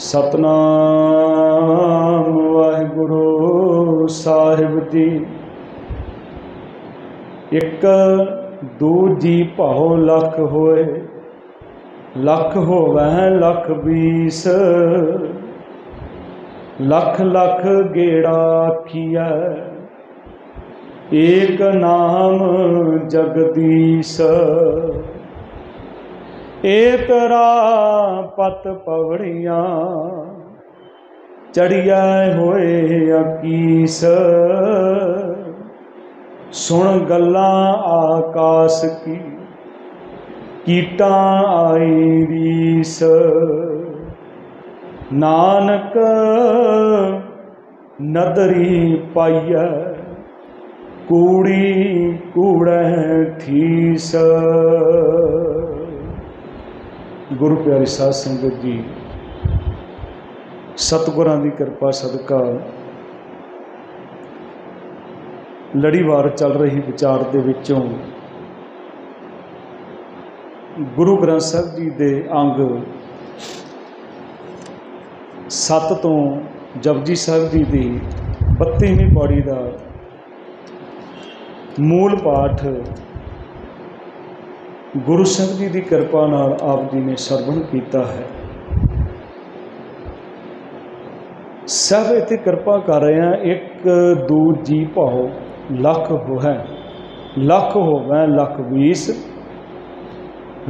सतनाम वाहिगुरु साहिब जी। एक दूजी भाओ लख होए, लख होवै लख बीस, लख लख गेड़ा आखिया एक नाम जगदीश। एकरा पत पवड़ियाँ चढ़िया होए अकीस, सुन गल्लां आकाश की कीटां आई रीस। नानक नदरी पाइया कूड़ी कूड़ै ठीस। गुरु प्यारी साध संगत जी, सतगुरां दी कृपा सदका लड़ीवार चल रही विचार दे विचों गुरु ग्रंथ साहिब जी दे अंग 7 तो जपजी साहिब जी दी 32ਵੀਂ पौड़ी का मूल पाठ गुरु साहिब जी की कृपा नाल आप जी ने सरवण किया है। सब इत्थे कृपा कर रहे हैं। एक दूजी भाओ लख होए, लख होवै लख बीस,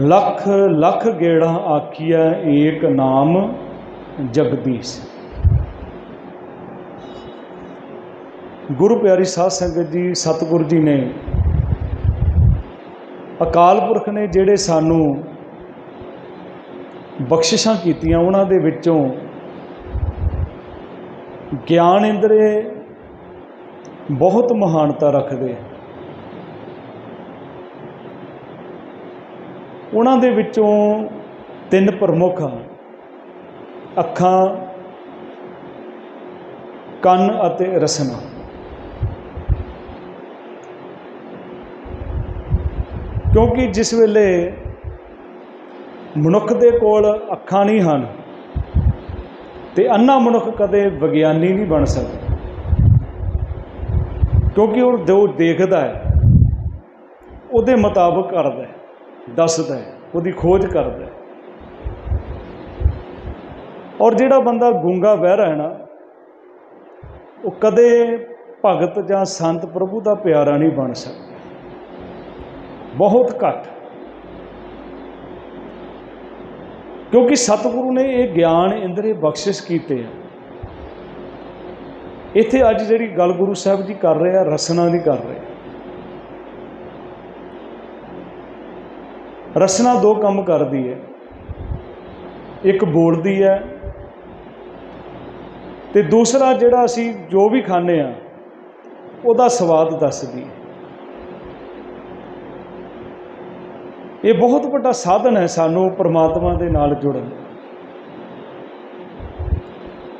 लख लख गेड़ा आखिया एक नाम जगदीश। गुरु प्यारी साध संगत जी, सतगुरु जी ने अकाल पुरख ने जिहड़े सानू बख्शिशां कीतियां उन्हां दे विचों ज्ञान इंद्रे बहुत महानता रखते। उन्हां दे विचों 3 प्रमुख अखां, कन अते रसना। क्योंकि जिस वेले मनुख दे कोल अखां नहीं हन ते अन्ना मनुख कदे विग्यानी नहीं बन सकता, क्योंकि वो जो देखदा है उहदे मुताबक करदा है, दसदा है, उहदी खोज करदा है। और जिहड़ा बंदा गूंगा बहरा है ना, वो कदे भगत जां संत प्रभु दा प्यारा नहीं बन सकता, बहुत घट। क्योंकि सतगुरु ने ये ज्ञान इंद्रे बख्शिश कीते हैं। इत्थे अज जिहड़ी गल गुरु साहिब जी कर रहे हैं, रसना की कर रहे हैं। रसना 2 काम करती है, एक बोलती है ते दूसरा जिहड़ा असी जो भी खाने आ उहदा स्वाद दसदी है। ये बहुत बड़ा साधन है सानू परमात्मा दे नाल जुड़न।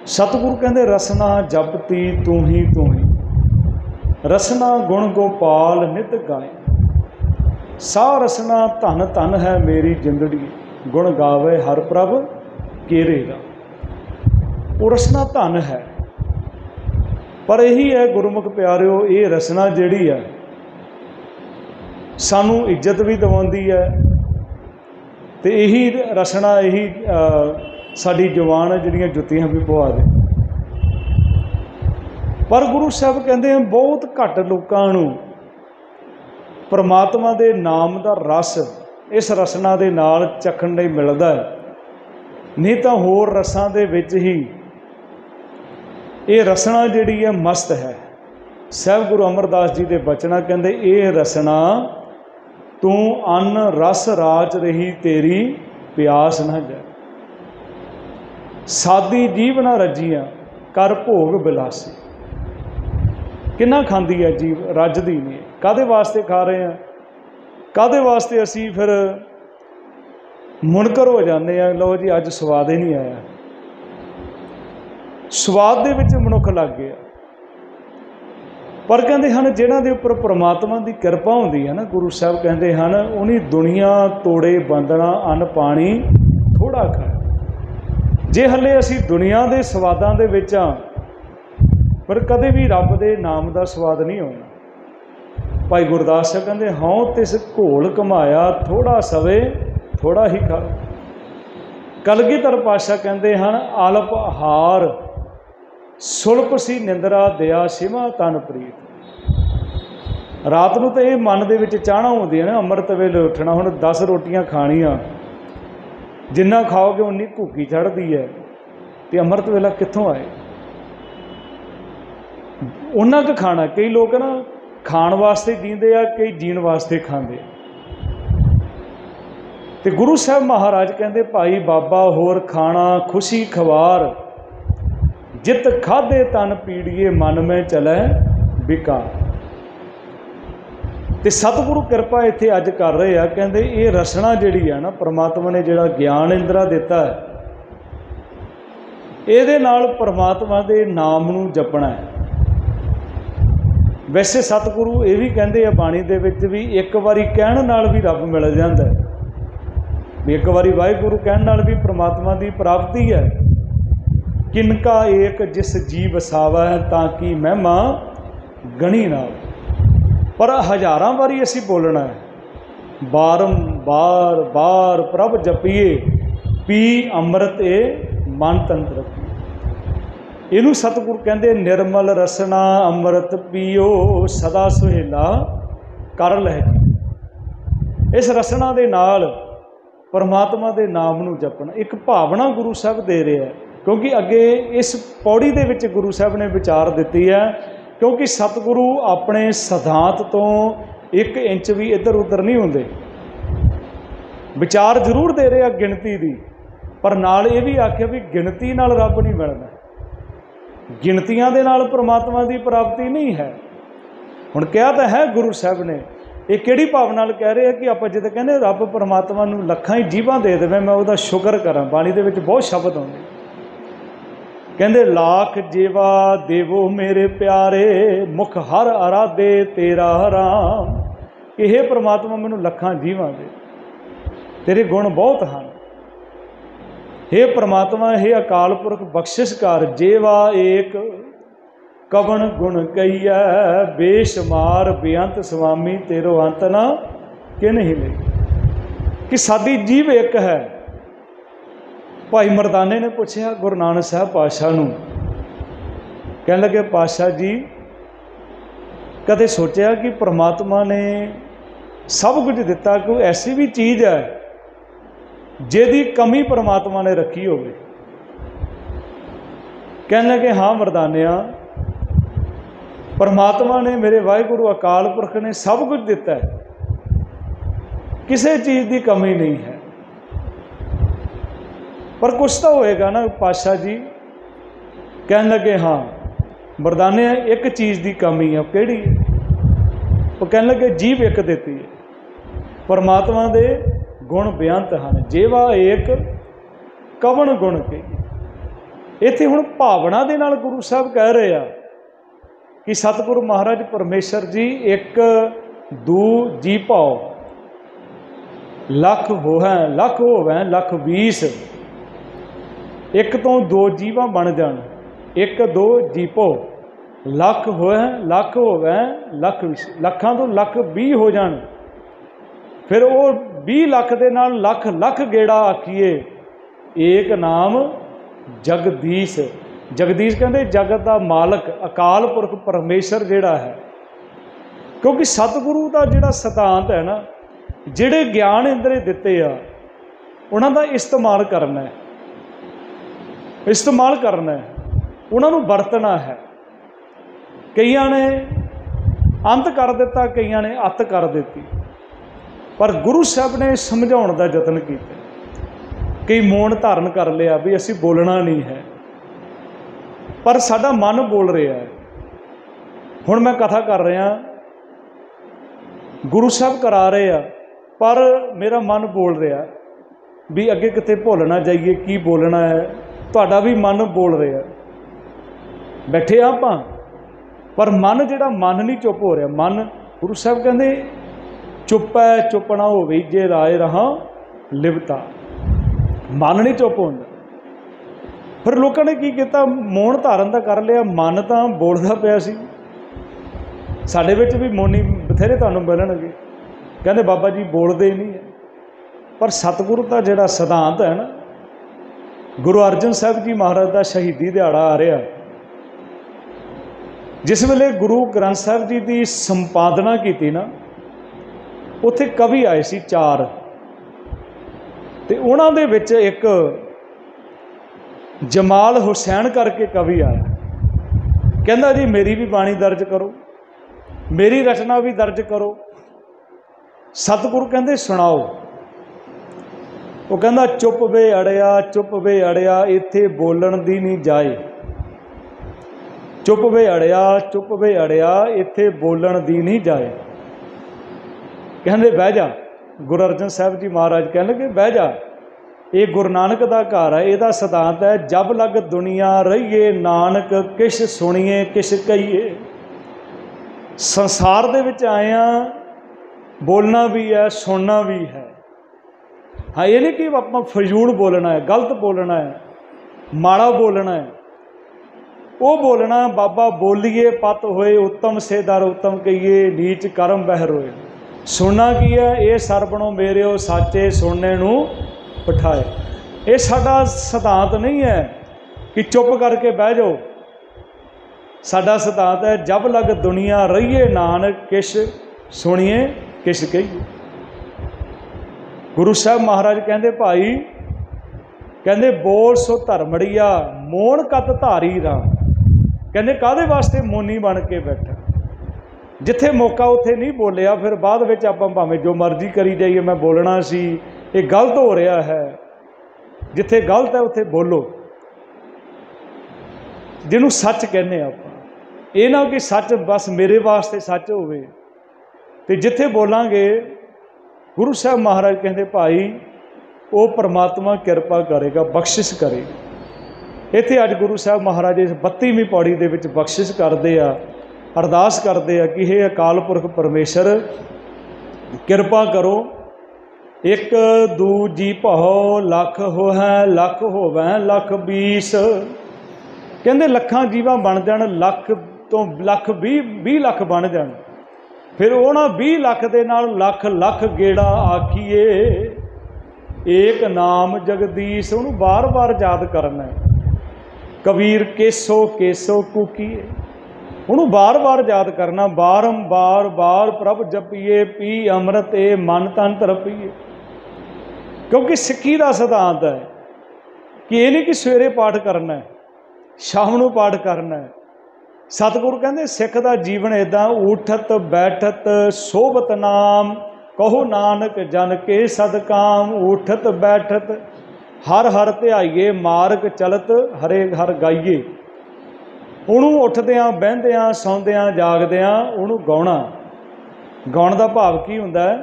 सतगुरु कहते रसना जपती तू ही, रसना गुण गोपाल नित गाए। सा रसना धन धन है मेरी जिंदड़ी, गुण गावे हर प्रभ केरेगा। वो रसना धन है, पर यही है गुरुमुख प्यारिओ, ये रसना जिहड़ी है सानू इज्जत भी दिवाउंदी है, तो यही रसना यही साडी जवान जिहड़ियां जुत्तियां भी पवा दे। पर गुरु साहब कहते हैं बहुत घट लोकां नूं परमात्मा दे नाम दा रस इस रसना दे नाल चखण लई मिलदा है, नहीं तो होर रसां दे विच ही ये रसना जिहड़ी है मस्त है। साहिब गुरु अमरदास जी दे बचना कहते ये रसना तू अन्न रस राज रही तेरी प्यास न जाए। सादी जीव ना रजियां कर भोग बिलासी। किन्ना खांदी है जीव, रजदी नहीं। कादे वास्ते खा रहे हैं, कादे वास्ते असी फिर मुनकर हो जाते हैं, लो जी अज स्वाद ही नहीं आया। स्वाद दे विच मनुख लग गया। पर कहते हैं जिन्हां दे उपर परमात्मा की कृपा होंदी है ना, गुरु साहब कहते हैं उन्हीं दुनिया तोड़े बंदना अन्न पानी थोड़ा खाए। जे हले असी दुनिया के स्वादां दे विच हां पर कदे भी रब के नाम का स्वाद नहीं आउणा। भाई गुरदास जी कहते हाँ तिस घोल घमाया थोड़ा सवे थोड़ा ही खा। कलगीधर पातशाह कहते हैं आलप हार सुलप सी निंदरा दया शिवा तन प्रीत। रात को तो ये मन के विच चाहना होंदी है ना, अमृत वेले उठना। हुण 10 रोटियां खाणियां जिन्ना खाओगे उन्नी भुखी चढ़ती है, तो अमृत वेला कित्थों आए? उन्ना क खाना। कई लोग ना खाण वास्ते जींदे आ, कई जीण वास्ते खांदे। ते गुरु साहब महाराज कहते भाई बाबा होर खाना खुशी खवार जित खाधे तन पीड़िए मन में चले बिकार। ते सतगुरु कृपा इत्थे अज कर रहे हैं। कहते ये रसना जिहड़ी है ना परमात्मा ने जिहड़ा ज्ञान इंद्रा दिता है, इहदे नाल परमात्मा दे नाम नूं जपना है। वैसे सतगुरु ये भी कहते हैं बाणी दे विच भी एक बारी कहण नाल भी रब मिल जाता है, भी एक बारी वाहिगुरु कहण नाल भी परमात्मा की प्राप्ति है। किनका एक जिस जी वसावा है ताकि महिमा गणी ना। पर हज़ारां बारी असी बोलना है, बारंबार बार प्रभ जपीए पी अमृत ए मन तंत्र। इनू सतगुरु कहते निर्मल रसना अमृत पीओ सदा सुहेला कर लह जी। इस रसना दे नाल परमात्मा के नाम नूं जपना एक भावना गुरु साहब दे रहे हैं। क्योंकि अगे इस पौड़ी दे विच गुरु साहब ने विचार दिती है, क्योंकि सतगुरु अपने सिद्धांत तो 1 इंच भी इधर उधर नहीं होंदे। विचार जरूर दे रहे गिणती दी, पर नाल ये भी आख्या भी गिणती नाल रब नहीं मिलना, गिणतियां दे नाल परमात्मा की प्राप्ति नहीं है। हुण कहा तो है गुरु साहब ने, ये किहड़ी भाव नाल कह रहे हैं कि आप जिद्दां कहने रब परमात्मा नूं लखां ही जीवां दे देवे मैं उहदा शुकर करां। बाणी दे विच बहुत शब्द आउंदे, कहंदे लाख जीवा देवो मेरे प्यारे मुख हर आराधे तेरा राम। कि हे परमात्मा मैनू लखां जीवां दे, तेरे गुण बहुत हैं। हे परमात्मा हे अकाल पुरख बख्शिश कर जेवा एक कवन गुण कहिए बेशुमार बेअंत स्वामी तेरो अंत ना कि नहीं ले। कि साडी जीव एक है। भाई मरदाने ने पूछा गुरु नानक साहब पातशाह नूं, कहने लगे पातशाह जी कदे सोचा कि परमात्मा ने सब कुछ दिता, कोई ऐसी भी चीज़ है जिहदी कमी परमात्मा ने रखी होवे? कहने लगे हाँ मरदानिया, परमात्मा ने मेरे वाहिगुरु अकाल पुरख ने सब कुछ दिता है, किसी चीज़ की कमी नहीं है। पर कुछ तो होएगा ना पातशाह जी? कहने लगे हाँ मरदाने एक चीज़ की कमी है, किहड़ी? वो कहने लगे जीव एक देती है, परमात्मा दे गुण बेअंत हैं, जेवा एक कवन गुण कही। इत्थे हुण भावना दे नाल गुरु साहब कह रहे हैं कि सतगुरु महाराज परमेश्वर जी एक दू जी भाओ लख होवै लख होवै लख 20, एक तो 2 जीवा बन जान, एक 2 जीपो लख होवै लख होवै लख 20, लखां तो लख 20 हो जान। फिर वो 20 लख दे नाल लख लख गेड़ा आखिए एक नाम जगदीश। जगदीश कहते जगत का मालक अकाल पुरख परमेश्वर जिहड़ा है। क्योंकि सतगुरु का जिहड़ा सिद्धांत है ना, जिहड़े ज्ञान इंद्रे दिते आ उन्हां दा इस्तेमाल करना है, इस्तेमाल करना है, उन्होंने वरतना है। कईयां ने अंत कर दिता, कईयां ने अत कर दी, पर गुरु साहब ने समझाउण दा यतन किया। कई मौन धारण कर लिया भी असी बोलना नहीं है, पर साडा मन बोल रहा है। हुण मैं कथा कर रहा, गुरु साहब करा रहे हैं, पर मेरा मन बोल रहा भी अगे किते भुल ना जाइए की बोलना है। तुहाडा भी मन बोल रहा है, बैठे आप पर मन जिहड़ा मन नहीं चुप हो रहा। मन गुरु साहब कहते चुप है चुप ना होवे जे राय रहा लिवता। मन नहीं चुप होंदा। फिर लोगों ने की किया, मौन धारण का कर लिया, मन तो बोलता पिया सी। साडे विच भी मौनी बथेरे तुहानूं मिलणगे, कहते बाबा जी बोलते ही नहीं है। पर सतगुरु का जिहड़ा सिद्धांत है ना, गुरु अर्जन साहब जी महाराज का शहीदी दिहाड़ा आ रहा, जिस वेले गुरु ग्रंथ साहब जी की संपादना की ना, उत्थे कवि आए सी 4, ते उन्हां दे विच एक जमाल हुसैन करके कवि आया, कहंदा जी मेरी भी बाणी दर्ज करो, मेरी रचना भी दर्ज करो। सतगुरु कहंदे सुणाओ। वो कहंदा चुप वे अड़िया, चुप वे अड़िया, इत्थे बोलण दी नहीं जाए। चुप वे अड़िया, चुप वे अड़िया, इत्थे बोलण दी नहीं जाए। कहंदे बह जा। गुरु अर्जन साहब जी महाराज कह लगे बह जा, ये गुरु नानक का घर है, यदा सिद्धांत है, जब लग दुनिया रहीए नानक किश सुनिए किश कहिए। संसार दे विच आया, बोलना भी है, सुनना भी है। हाँ, ये नहीं कि आप फजूल बोलना है, गलत बोलना है, माड़ा बोलना है। वो बोलना बाबा बोलीए पत होए, उत्तम से दर उत्तम कहिए, नीच करम बहर होए। सुनना की है, ये सरबणों मेरे साचे सुनने नूं बिठाए। ये साडा सिद्धांत नहीं है कि चुप करके बह जाओ। साडा सिद्धांत है जब लग दुनिया रहीए नानक किश सुनिए किश कहिए। गुरु साहब महाराज कहते भाई, कहते बोल सो धर्मड़िया, मोन कत धारी राम। कहते काहदे वास्ते मोनी बन के बैठा, जिथे मौका उत्थे नहीं बोलिया, फिर बाद में आप भावें जो मर्जी करी जाइए, मैं बोलना सी, ये गलत हो रहा है। जिथे गलत है उत्थे बोलो, जिन्हों सच कहने आप। ये ना कि सच बस मेरे वास्ते सच होवे, ते जिथे बोलांगे गुरु साहब महाराज कहते भाई वो परमात्मा किरपा करेगा, बख्शिश करेगा। इत्थे अज गुरु साहब महाराज इस 32वीं पौड़ी दे विच बख्शिश करते आ, अरदास करते हैं कि हे अकाल पुरख परमेश्वर किरपा करो, एक दूजी भौ लख हो है, लख होवै लख 20। कहते लखां जीवां बन जाण, लख तो लख 20 लख बन जाण, फिर उन्हां 20 लख दे नाल लख लख गेड़ा आखिए, एक नाम जगदीश। उन्होंने बार बार याद करना है। कबीर केसो केसो कूकीए, उन्होंने बार बार याद करना, बारंबार बार प्रभ जपीए, पी अमृत ए मन तन तरपीए। क्योंकि सिक्खी का सिद्धांत है कि ये नहीं कि सवेरे पाठ करना है, शाम को पाठ करना है। सतगुरु कहते सिख का जीवन इदा, उठत बैठत सोबत नाम, कहो नानक जन के सदकाम। उठत बैठत हर हर ध्याइए, मार्ग चलत हरे हर गाइए। उन्होंने उठद्या बहद्या सौंद्या जागद्या उन्होंने गाउणा। गाउण का भाव की हुंदा है,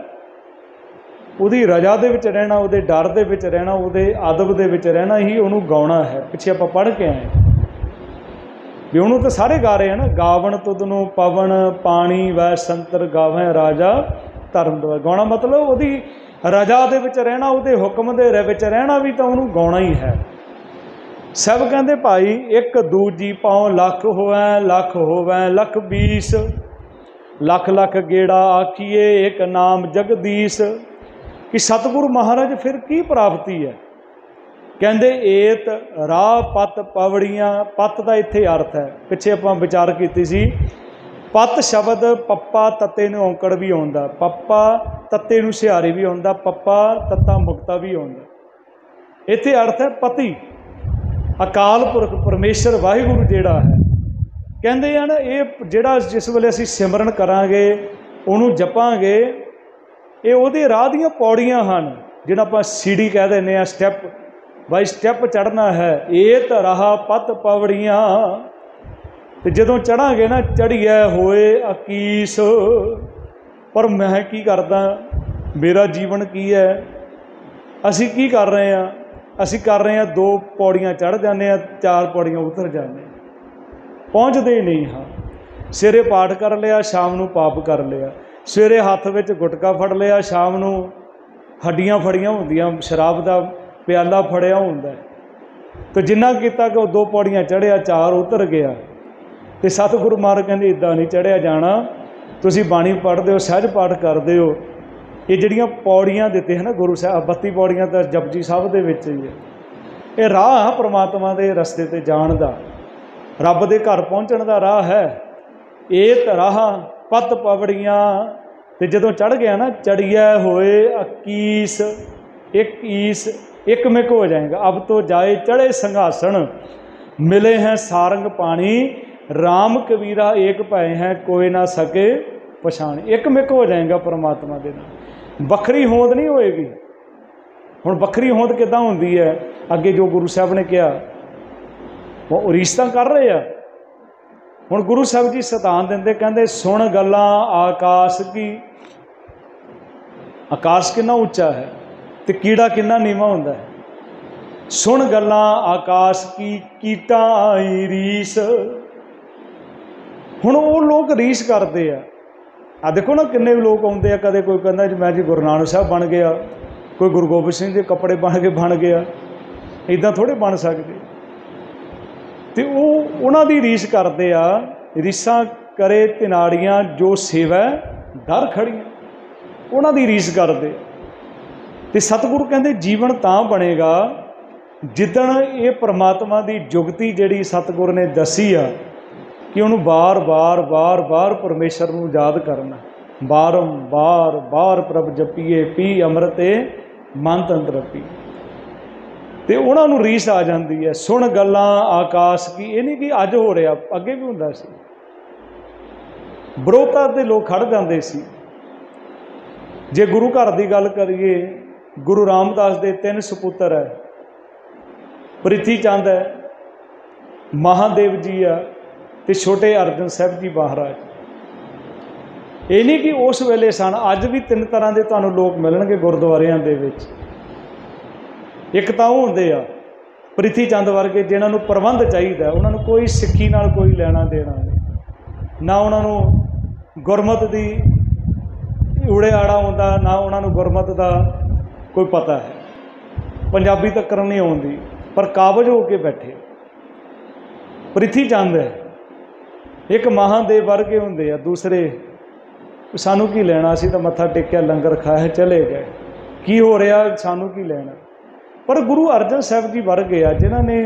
उहदी रजा दे विच रहना, उहदे डर दे विच रहना, उहदे अदब दे विच रहना ही उन्होंने गाउणा है। पिछे आपां पढ़ के आए भी उन्होंने तो सारे गा रहे हैं ना, गावन तुदनों पवन पानी वै संतर गावें राजा धर्म द्वार। गाउणा मतलब उहदी रजा दे विच रहना, उहदे हुक्म दे विच रहना भी तो उन्होंने गाउणा ही है। सब कहते भाई एक दूजी पाँव लख होवै, लख होवै लख 20, लख लख गेड़ा आखिए, एक नाम जगदीश। कि सतगुरु महाराज फिर की प्राप्ति है? कहते एत राह पत पवड़ियाँ। पत का इत्थे अर्थ है, पिछे आपां विचार की सी, पत शब्द पप्पा तत्ते नूं औंकड़ भी आउंदा, पप्पा तत्ते नूं सिहारी भी आउंदा, पप्पा तत्ता मुक्ता भी आउंदा। इत्थे अर्थ है पति, अकाल पुरख परमेश्वर वाहिगुरु जिहड़ा है। कहते हैं ना ये जिहड़ा जिस वेले असीं सिमरन करांगे, उहनूं जपांगे, ये उहदे राह दीआं पौड़ियां हन, जिहड़ा आपां सीढ़ी कह दिंदे आ, स्टैप बाई स्टैप चढ़ना है। एत राह पत पवड़ियाँ, तो जदों चढ़ांगे ना, चढ़िए होए अकीस। पर मैं की करदा, मेरा जीवन की है, असी की कर रहे हैं? असी कर रहे हैं 2 पौड़ियाँ चढ़ जाने, 4 पौड़ियाँ उतर जाने, पहुँचते ही नहीं। हाँ, सवेरे पाठ कर लिया, शाम को पाप कर लिया। सवेरे हत्थ विच गुटका फड़ लिया, शाम को हड्डियां फड़ियां होंदियां, शराब का प्याला फड़िया होंदा है। तो जिन्ना किया कि वो 2 पौड़ियाँ चढ़िया, 4 उतर गया। तो सतगुरु महाराज कहते इदा नहीं चढ़िया जाना, तुसी बाणी पढ़ते हो, सहज पाठ करते हो, ये जड़ियाँ पौड़ियाँ दिते हैं ना गुरु साहब, 32 पौड़ियाँ तो जपजी साहब के विच ही है। ये राह परमात्मा के रस्ते ते जाण दा, रब दे घर पहुँचण दा राह है। एक राह पत पवड़ियाँ, तो जदों चढ़ गया ना, चढ़िया होए 21 21 एकमिक हो जाएगा। अब तो जाए चढ़े संघासन, मिले हैं सारंग पानी, राम कबीरा एक भय हैं, कोई ना सके पछाण। एकमिक हो जाएगा परमात्मा दे नाल, बखरी होंद नहीं होएगी। हुण बखरी होंद किदां हुंदी है, अगे जो गुरु साहब ने कहा वो रीसतां कर रहे हैं। हुण गुरु साहब जी सतान दिंदे, कहंदे सुन गल्लां आकाश की, आकाश कितना उच्चा है तो कीड़ा कितना नीवा हुंदा है। सुन गल्लां आकाश की, कीटा आई रीस। हुण वो लोग रीस करते हैं। आ देखो ना किन्ने लोग आउंदे आ, कदे कोई कहंदा जी मैं जी गुरु नानक साहब बन गया, कोई गुरु गोबिंद सिंह के कपड़े बन गया। इदां थोड़े बन सकते। तो वो उन्हां दी रीस करते आ, रीसां करे तिनाड़ियां जो सेवै डर खड़ियां, उन्हां दी रीस करते। तो सतगुरु कहंदे जीवन तां बनेगा जिदण ये परमात्मा की जुगती जिहड़ी सतगुर ने दसी आ कि उन्होंने बार बार बार बार परमेश्वर नूं याद करना, बारंबार बार प्रभ जपीए, पी अमृते मन तंत्र पी। तो उन्होंने रीस आ जाती है। सुन गल्लां आकाश की, ये नहीं कि अज हो रहा, अगे भी हुंदा सी। विरोधता दे लोग खड़ जाते सी। जे गुरु घर की गल करिए, गुरु रामदास के 3 सपुत्र है, प्रिथी चंद है, महादेव जी आ, ते छोटे अर्जन साहब जी महाराज। ये नहीं कि उस वेले सन, अज भी 3 तरह के तुहानूं लोग मिलणगे गुरुद्वारियां दे विच। एक तां ओह हुंदे आ प्रिथी चंद वर्गे, जिन्हां नूं प्रबंध चाहिए, उन्होंने कोई सिक्खी नाल कोई लैना देना नहीं, ना उन्होंने गुरमत की उड़े आड़ा आउंदा, ना उन्होंने गुरमत का कोई पता है, पंजाबी तक नहीं आउंदी, पर काबज होके बैठे। प्रिथी चंद है, एक महादेव वर्गे होंदे आ, दूसरे सानू की लेना, असीं तां मत्था टेकिया, लंगर खाया, चले गए, की हो रहा सानू की लेना। पर गुरु अर्जन साहब जी वर्गे आ, जिन्हां ने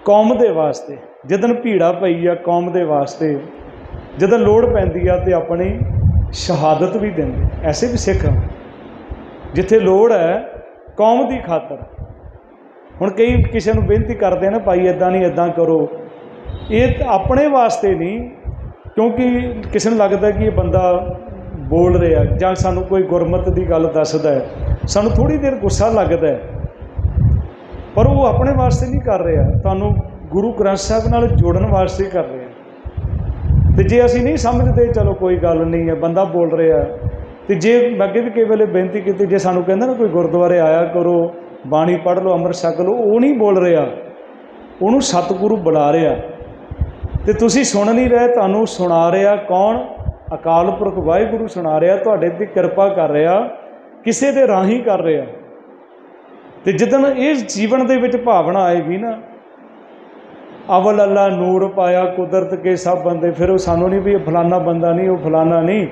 कौम दे वास्ते, जिदन भीड़ा पई आ कौम दे वास्ते, जिदन लोड़ पैंदी आ ते अपनी शहादत भी देंदे। ऐसे भी सिख जिथे लोड़ है कौम की खातर। हुण कई किसी नूं बेनती करते हैं ना, भाई इदां नहीं इदां करो, ये अपने वास्ते नहीं, क्योंकि किसी नूं लगता कि ये बंदा बोल रहा जां सानूं कोई गुरमत की गल दसदा है, सानूं थोड़ी देर गुस्सा लगता है, पर वो अपने वास्ते नहीं कर रहा, तुहानूं गुरु ग्रंथ साहब नाल जोड़न वास्ते कर रहे हैं। तो जे असीं नहीं समझते, चलो कोई गल नहीं है, बंदा बोल रहा है। तो जे अगे भी कई वेले बेनती की, जे सानूं कहंदा ना कोई गुरुद्वारे आया करो, बाणी पढ़ लो, अमृत छक लो, वो नहीं बोल रहा, उन्होंने सतगुरु बुला रहा। तो तुसीं सुन नहीं रहे, तुहानूं सुना रहा कौन? अकाल पुरख वाहिगुरु सुना रहा, तुहाडे ते किरपा कर रहा, किसी दे राही कर रहा। तो जिदन इस जीवन दे विच भावना आएगी ना, अवल अल्लाह नूर पाया कुदरत के सब बंदे, फिर वो सानू नहीं भी फलाना बंदा नहीं, वो फलाना नहीं,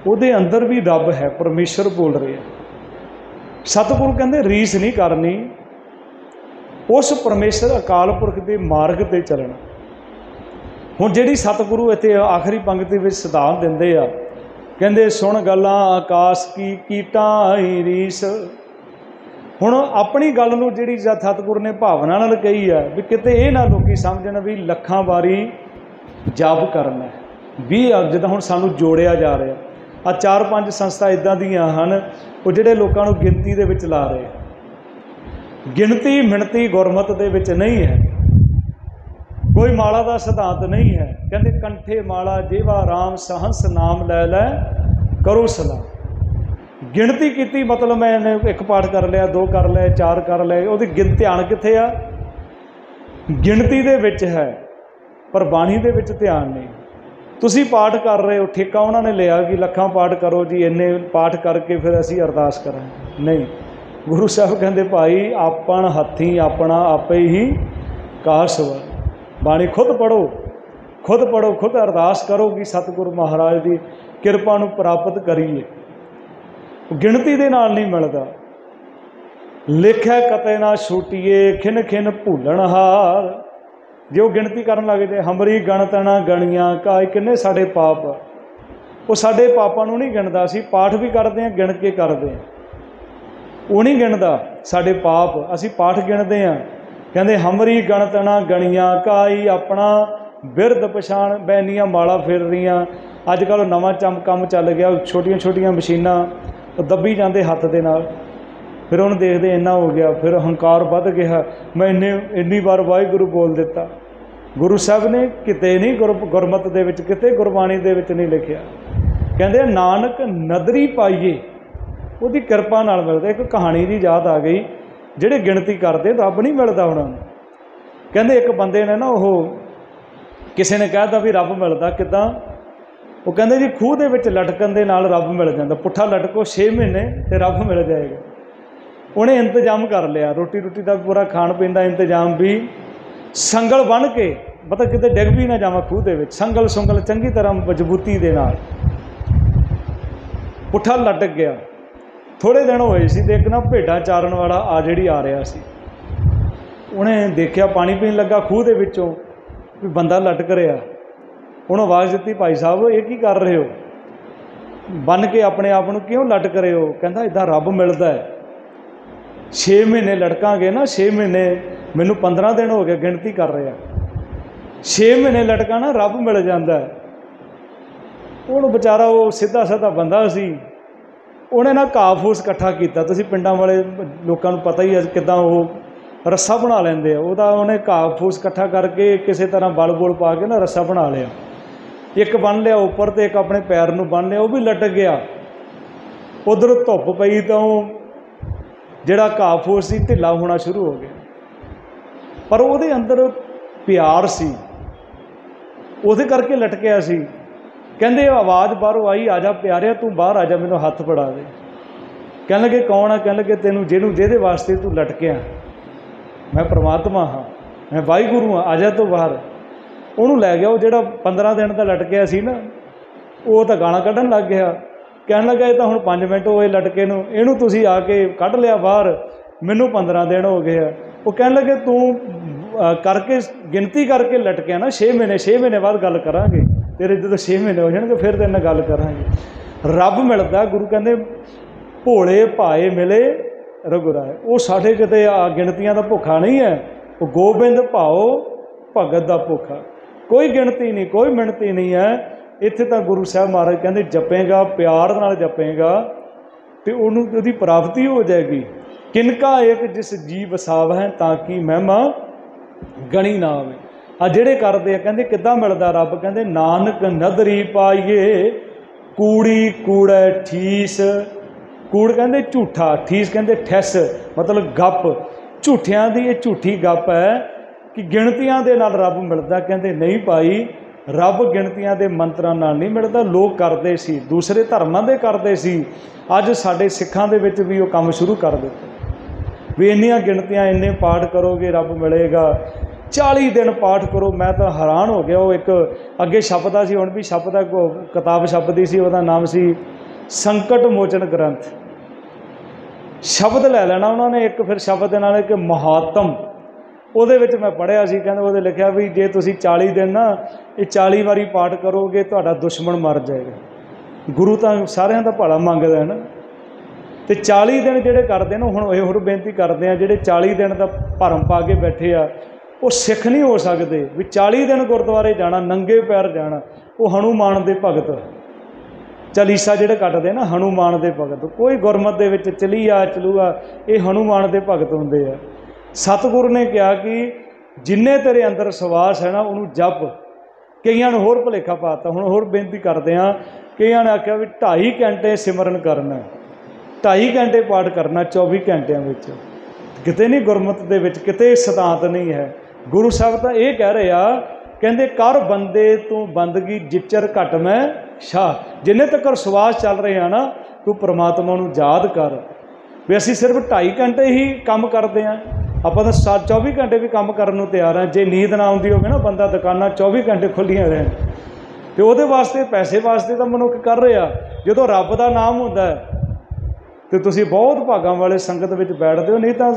उहदे अंदर भी रब है, परमेश्वर बोल रहे हैं। सतगुरु कहते रीस नहीं करनी, उस परमेश्वर अकाल पुरख के मार्ग पर चलना। हुण जिहड़ी सतगुरु इत्थे आखिरी पंक्ति में सिद्धांत दिंदे आ, कहंदे सुन गल्लां आकाश की, कीटां आई रीस। हुण अपनी गल नूं जिहड़ी सतगुरु ने भावना नाल कही है, भी किते ये ना लोकी समझण भी लखां वारी जप करना है, भी जिद्दां हुण सानूं जोड़िया जा रहा। आ 4-5 संस्था इदां दीयां हन, वो जिहड़े लोकां नूं गिनती दे विच ला रहे। गिनती मिणती गुरमत दे विच नहीं है, कोई माला का सिद्धांत नहीं है। कहते कंठे माला जेवा राम सहंस नाम लै लै करो सलाह। गिणती की मतलब मैंने एक पाठ कर लिया, 2 कर लिया, 4 कर लिया, वो ध्यान कित्थे आ? गिणती दे विच है, पर बाणी दे विच ध्यान नहीं। तुसी पाठ कर रहे हो, ठेका उन्होंने लिया कि लखां पाठ करो जी, इन्ने पाठ करके फिर असी अरदास करांगे, नहीं। गुरु साहब कहते भाई आपन हथी अपना आपे ही कार सवार। बाणी खुद पढ़ो खुद अरदास करो कि सतगुरु महाराज की किरपा नूं प्राप्त करिए। गिणती दे नाल नहीं मिलता। लिखै कते ना छूटिए खिन खिन भूलन हार। जे वो गिणती करन लग जाए हमरी गणत ना गणियां काए किन्ने साडे पाप। वो साडे पापां नूं नहीं गिणदा। असीं पाठ भी करते हैं गिण के करते हैं, वो नहीं गिणदा साडे पाप। असीं पाठ गिणदे हैं। कहंदे हमरी गणत ना गणियां काई अपना बिरद पछाण। बैनियां माला फिर रहीआं। अजकल नवां काम चल गया, छोटियां छोटियां मशीनां दब्बी जाते हत्थ दे नाल। फिर उन्हें देखते इन्ना हो गया, फिर हंकार वध गया, मैं इन्नी बार वाहिगुरू बोल दिता। गुरु साहब ने किते नहीं गुरमत दे विच किते गुरबाणी दे विच नहीं लिखिया। कहंदे नानक नदरी पाइए ਉਹਦੀ ਕਿਰਪा नाल मिलता। एक कहानी जी याद आ गई, ਜਿਹੜੇ गिणती करते रब नहीं मिलता उन्होंने। कहते एक बंदे ने ना वो किसी ने कहता भी रब मिलता किदां। वो कहते जी खूह दे विच लटकन दे नाल रब मिल जाता। पुट्ठा लटको 6 महीने तो रब मिल जाएगा। उन्हें इंतजाम कर लिया, रोटी का पूरा खाण पीन का इंतजाम भी, संगल बन के मतलब किते डिग भी ना जावां खूह दे विच। संगल सुंगल चंगी तरह मजबूती दे नाल पुट्ठा लटक गया। थोड़े दिन होए सी ते एक ना भेडां चारण वाला जिहड़ी आ रहा सी। उन्हें देखा पानी पीन लगा खूह दे विचों भी बंदा लटक रहा। उन्होंने आवाज़ दी भाई साहब ये की कर रहे हो, बन के अपने आप को क्यों लटक रहे हो। कहता इदां रब मिलता है। 6 महीने लटकांगे ना, 6 महीने मैनू 15 दिन हो गए गिणती कर रहा। 6 महीने लटका ना रब मिल जाता है। उन्होंने बेचारा वो सीधा साधा बंदा सी। उन्हें ना घाह फूस इकट्ठा किया। तुसीं पिंडां वाले लोगों को पता ही है किदां वो रस्सा बना लेंदे आ। उहदा उन्हें घाह फूस इकट्ठा करके किसी तरह बल बुल पा के ना रस्सा बना लिया। एक बन लिया उपर तो एक अपने पैर नूं बन लिया, वो भी लटक गया। उधर धुप पई तो जिहड़ा घाह फूस सी ढिला होना शुरू हो गया। पर उहदे अंदर प्यार सी, उहदे करके लटकिया सी। कहते आवाज़ बाहरों आई, आ जा प्यारिया तू बाहर आ जा, मैनू हथ फड़ा दे। कह लगे कौन है। कह लगे तेनू जिहदे वास्ते तू लटकिया। मैं परमात्मा हाँ, मैं वाहिगुरू हाँ, आ जा तू बाहर। उन्होंने लै गया। वो जो 15 दिन का लटकिया सी ना, वो तो गाना कढ़न लग गया। कह लगा ये तो हुण 5 मिनट होए लटके नूं, इहनूं तुसीं आके कढ़ लिया बाहर, मैनू 15 दिन हो गए। वो कह लगे तू करके गिनती करके लटकिया ना 6 महीने, 6 महीने बाद गल करांगे। तेरे जो 6 महीने हो जाएंगे फिर तेरे नाल गल करांगे। रब मिलता। गुरु कहते भोले भाए मिले रघुराए। वो साढ़े किते गिणतियां का भुखा नहीं है। वो गोबिंद भाओ भगत का भुखा। कोई गिणती नहीं, कोई मिणती नहीं है। इत्थे तो गुरु साहब महाराज कहते जपेगा प्यार नाल जपेगा तो उहदी प्राप्ति हो जाएगी। किनका एक जिस जी वसाव है ताकि महिमा गणी ना आवे। आ जिहड़े करदे आ कहंदे किद्दां मिलदा रब। कहंदे नानक नदरी पाइए कूड़ी कूड़ै ठीस। कूड़ कहंदे झूठा, ठीस कहंदे ठिस मतलब गप। झूठियां दी ये झूठी गप है कि गिणतियां दे नाल रब मिलदा। कहंदे नहीं भाई, रब गिणतियां दे मंत्रां नाल नहीं मिलदा। लोग करदे सी, दूसरे धर्मां दे करदे सी। अज साडे सिखां दे विच भी वो काम शुरू कर दित्ता भी इन्नियां गिणतियां इन्ने पाठ करोगे रब मिलेगा। 40 दिन पाठ करो। मैं तो हैरान हो गया। वो एक अगे छपदा सी, हुण भी छपदा, किताब छपदी सी, उसदा नाम सी संकट मोचन ग्रंथ। शब्द लै लेना उन्होंने एक, फिर शब्द दे नाल एक महात्म ਉਹਦੇ ਵਿੱਚ मैं पढ़िया सी। कहते ਉਹਦੇ लिखिया भी जे तुसी 40 दिन ना ये 40 वारी पाठ करोगे ਤੁਹਾਡਾ दुश्मन मर जाएगा। गुरु तो सारिਆਂ ਦਾ ਭਲਾ ਮੰਗਦਾ है ना। तो 40 दिन ਜਿਹੜੇ ਕਰਦੇ ਨੇ ਹੁਣ ਇਹ ਹੋਰ ਬੇਨਤੀ ਕਰਦੇ ਆ ਜਿਹੜੇ 40 दिन ਦਾ ਭਰਮ ਪਾ ਕੇ ਬੈਠੇ ਆ ਉਹ ਸਿੱਖ ਨਹੀਂ ਹੋ ਸਕਦੇ ਵੀ 40 दिन ਗੁਰਦੁਆਰੇ ਜਾਣਾ, ਨੰਗੇ ਪੈਰ ਜਾਣਾ। ਉਹ ਹਨੂਮਾਨ ਦੇ ਭਗਤ ਚਾਲੀਸਾ ਜਿਹੜੇ ਕੱਟਦੇ ਨਾ ਹਨੂਮਾਨ ਦੇ ਭਗਤ। ਕੋਈ ਗੁਰਮਤ ਦੇ ਵਿੱਚ ਚਲੀਆ ਚਲੂਆ ਇਹ ਹਨੂਮਾਨ ਦੇ ਭਗਤ ਹੁੰਦੇ ਆ। सतगुरु ने कहा कि जिन्ने तेरे अंदर सवास है ना उन्होंने जप। कईयां ने होर भुलेखा पाता। हुण होर बेनती करते हैं। कईयां ने आख्या भी 2.5 घंटे सिमरन करना, 2.5 घंटे पाठ करना 24 घंटिया में। किते नहीं गुरमत दे विच किते सिद्धांत नहीं है। गुरु साहब तो ये कह रहे आ, कहते कर बंदे तू बंदगी जिचर घट मैं शाह। जिन्ने तक सवास चल रहे हैं ना तू परमात्मा नूं याद कर। ਵੀ ਅਸੀਂ ਸਿਰਫ 2.5 ਘੰਟੇ ਹੀ ਕੰਮ ਕਰਦੇ ਹਾਂ। ਆਪਾਂ ਤਾਂ 24 ਘੰਟੇ ਵੀ ਕੰਮ ਕਰਨ ਨੂੰ ਤਿਆਰ ਹਾਂ। ਜੇ ਨੀਂਦ ਨਾ ਆਉਂਦੀ ਹੋਵੇ ਨਾ, ਬੰਦਾ ਦੁਕਾਨਾਂ 24 ਘੰਟੇ ਖੁੱਲ੍ਹੀਆਂ ਰਹਿਣ, ਤੇ ਉਹਦੇ ਵਾਸਤੇ, ਪੈਸੇ ਵਾਸਤੇ ਤਾਂ ਮਨੁੱਖ ਕਰ ਰਿਹਾ। ਜਦੋਂ ਰੱਬ ਦਾ ਨਾਮ ਹੁੰਦਾ ਤੇ ਤੁਸੀਂ ਬਹੁਤ ਭਾਗਾਂ ਵਾਲੇ ਸੰਗਤ ਵਿੱਚ ਬੈਠਦੇ ਹੋ। ਨਹੀਂ ਤਾਂ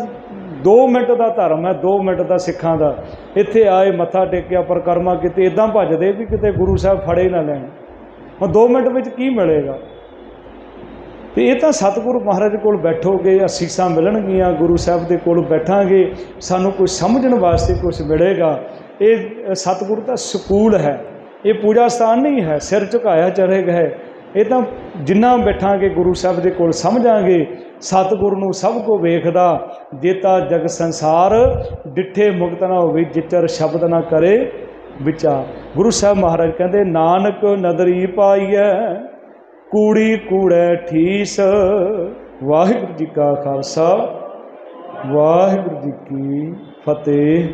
2 ਮਿੰਟ ਦਾ ਧਰਮ ਹੈ, 2 ਮਿੰਟ ਦਾ ਸਿੱਖਾਂ ਦਾ। ਇੱਥੇ ਆਏ, ਮੱਥਾ ਟੇਕਿਆ, ਪਰਿਕਰਮਾ ਕੀਤੀ, ਇੱਦਾਂ ਭੱਜਦੇ ਵੀ ਕਿਤੇ ਗੁਰੂ ਸਾਹਿਬ ਫੜੇ ਨਾ ਲੈਣ। ਹੁਣ 2 ਮਿੰਟ ਵਿੱਚ ਕੀ ਮਿਲੇਗਾ? ਤੇ ਇਹ ਤਾਂ ਸਤਿਗੁਰੂ ਮਹਾਰਾਜ ਕੋਲ ਬੈਠੋਗੇ, ਅਸੀਸਾਂ ਮਿਲਣਗੀਆਂ। ਗੁਰੂ ਸਾਹਿਬ ਦੇ ਕੋਲ ਬੈਠਾਂਗੇ, ਸਾਨੂੰ ਕੁਝ ਸਮਝਣ ਵਾਸਤੇ ਕੁਝ ਮਿਲੇਗਾ। ਇਹ ਸਤਿਗੁਰੂ ਦਾ ਸਕੂਲ ਹੈ, ਇਹ ਪੂਜਾ ਸਥਾਨ ਨਹੀਂ ਹੈ ਸਿਰ ਝੁਕਾਇਆ ਚਲੇ ਗਏ। ਇਹ ਤਾਂ ਜਿੰਨਾ ਬੈਠਾਂਗੇ ਗੁਰੂ ਸਾਹਿਬ ਦੇ ਕੋਲ ਸਮਝਾਂਗੇ। ਸਤਿਗੁਰੂ ਨੂੰ ਸਭ ਕੋ ਵੇਖਦਾ, ਜੇਤਾ ਜਗ ਸੰਸਾਰ ਡਿੱਠੇ ਮੁਕਤ ਨਾ ਹੋਵੇ, ਜਿਚਰ ਸ਼ਬਦ ਨਾ ਕਰੇ ਵਿਚਾਰ। ਗੁਰੂ ਸਾਹਿਬ ਮਹਾਰਾਜ ਕਹਿੰਦੇ, ਨਾਨਕ ਨਦਰੀ ਪਾਈਐ ਕੂੜੀ ਕੂੜੈ ਠੀਸ। ਵਾਹਿਗੁਰੂ ਜੀ ਕਾ ਖਾਲਸਾ, ਵਾਹਿਗੁਰੂ ਜੀ ਕੀ ਫਤਿਹ।